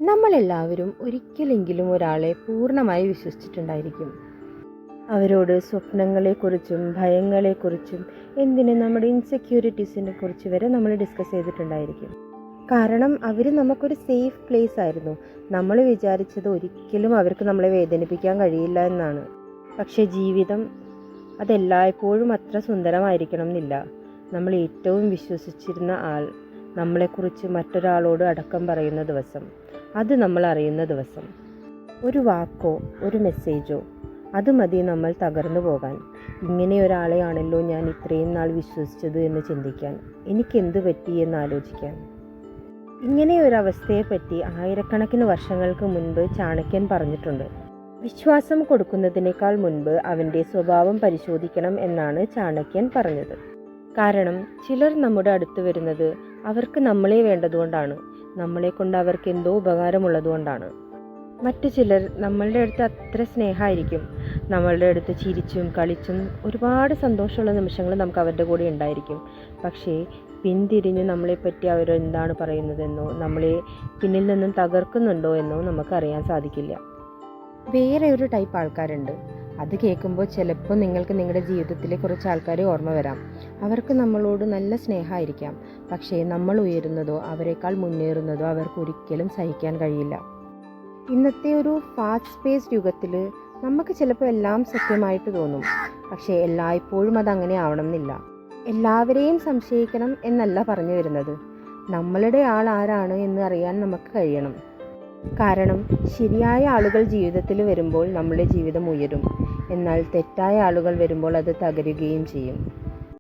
നമ്മളെല്ലാവരും ഒരിക്കലെങ്കിലും ഒരാളെ പൂർണ്ണമായി വിശ്വസിച്ചിട്ടുണ്ടായിരിക്കും. അവരോട് സ്വപ്നങ്ങളെക്കുറിച്ചും ഭയങ്ങളെക്കുറിച്ചും എന്തിന് നമ്മുടെ ഇൻസെക്യൂരിറ്റീസിനെ കുറിച്ച് വരെ നമ്മൾ ഡിസ്കസ് ചെയ്തിട്ടുണ്ടായിരിക്കും. കാരണം അവർ നമുക്കൊരു സേഫ് പ്ലേസ് ആയിരുന്നു. നമ്മൾ വിചാരിച്ചത് ഒരിക്കലും അവർക്ക് നമ്മളെ വേദനിപ്പിക്കാൻ കഴിയില്ല എന്നാണ്. പക്ഷേ ജീവിതം അതെല്ലായ്പ്പോഴും അത്ര സുന്ദരമായിരിക്കണം എന്നില്ല. നമ്മൾ ഏറ്റവും വിശ്വസിച്ചിരുന്ന ആൾ നമ്മളെക്കുറിച്ച് മറ്റൊരാളോട് അടക്കം പറയുന്ന ദിവസം, അത് നമ്മൾ അറിയുന്ന ദിവസം, ഒരു വാക്കോ ഒരു മെസ്സേജോ അത് മതി നമ്മൾ തകർന്നു പോകാൻ. ഇങ്ങനെ ഒരാളെയാണല്ലോ ഞാൻ ഇത്രയും നാൾ വിശ്വസിച്ചത് എന്ന് ചിന്തിക്കാൻ, എനിക്കെന്ത് പറ്റി എന്ന് ആലോചിക്കാൻ. ഇങ്ങനെ ഒരവസ്ഥയെപ്പറ്റി ആയിരക്കണക്കിന് വർഷങ്ങൾക്ക് മുൻപ് ചാണക്യൻ പറഞ്ഞിട്ടുണ്ട്. വിശ്വാസം കൊടുക്കുന്നതിനേക്കാൾ മുൻപ് അവൻ്റെ സ്വഭാവം പരിശോധിക്കണം എന്നാണ് ചാണക്യൻ പറഞ്ഞത്. കാരണം ചിലർ നമ്മുടെ അടുത്ത് വരുന്നത് അവർക്ക് നമ്മളെ വേണ്ടതുകൊണ്ടാണ്, നമ്മളെ കൊണ്ട് അവർക്ക് എന്തോ ഉപകാരമുള്ളതുകൊണ്ടാണ്. മറ്റു ചിലർ നമ്മളുടെ അടുത്ത് അത്ര സ്നേഹമായിരിക്കും, നമ്മളുടെ അടുത്ത് ചിരിച്ചും കളിച്ചും ഒരുപാട് സന്തോഷമുള്ള നിമിഷങ്ങൾ നമുക്ക് അവരുടെ കൂടെ ഉണ്ടായിരിക്കും. പക്ഷേ പിന്തിരിഞ്ഞ് നമ്മളെപ്പറ്റി അവരെന്താണ് പറയുന്നതെന്നോ നമ്മളെ പിന്നിൽ നിന്നും തകർക്കുന്നുണ്ടോ എന്നോ നമുക്കറിയാൻ സാധിക്കില്ല. വേറെ ഒരു ടൈപ്പ് ആൾക്കാരുണ്ട്. അത് കേൾക്കുമ്പോൾ ചിലപ്പോൾ നിങ്ങൾക്ക് നിങ്ങളുടെ ജീവിതത്തിലെ കുറച്ച് ആൾക്കാരെ ഓർമ്മ വരാം. അവർക്ക് നമ്മളോട് നല്ല സ്നേഹമായിരിക്കാം, പക്ഷേ നമ്മൾ ഉയരുന്നതോ അവരെക്കാൾ മുന്നേറുന്നതോ അവർക്ക് ഒരിക്കലും സഹിക്കാൻ കഴിയില്ല. ഇന്നത്തെ ഒരു ഫാസ്റ്റ് പേസ്ഡ് യുഗത്തിൽ നമുക്ക് ചിലപ്പോൾ എല്ലാം സത്യമായിട്ട് തോന്നും. പക്ഷേ എല്ലായ്പ്പോഴും അതങ്ങനെ ആവണം എന്നില്ല. എല്ലാവരെയും സംശയിക്കണം എന്നല്ല പറഞ്ഞു വരുന്നത്. നമ്മളുടെ ആൾ ആരാണ് എന്ന് അറിയാൻ നമുക്ക് കഴിയണം. കാരണം ശരിയായ ആളുകൾ ജീവിതത്തിൽ വരുമ്പോൾ നമ്മുടെ ജീവിതം ഉയരും, എന്നാൽ തെറ്റായ ആളുകൾ വരുമ്പോൾ അത് തകരുകയും ചെയ്യും.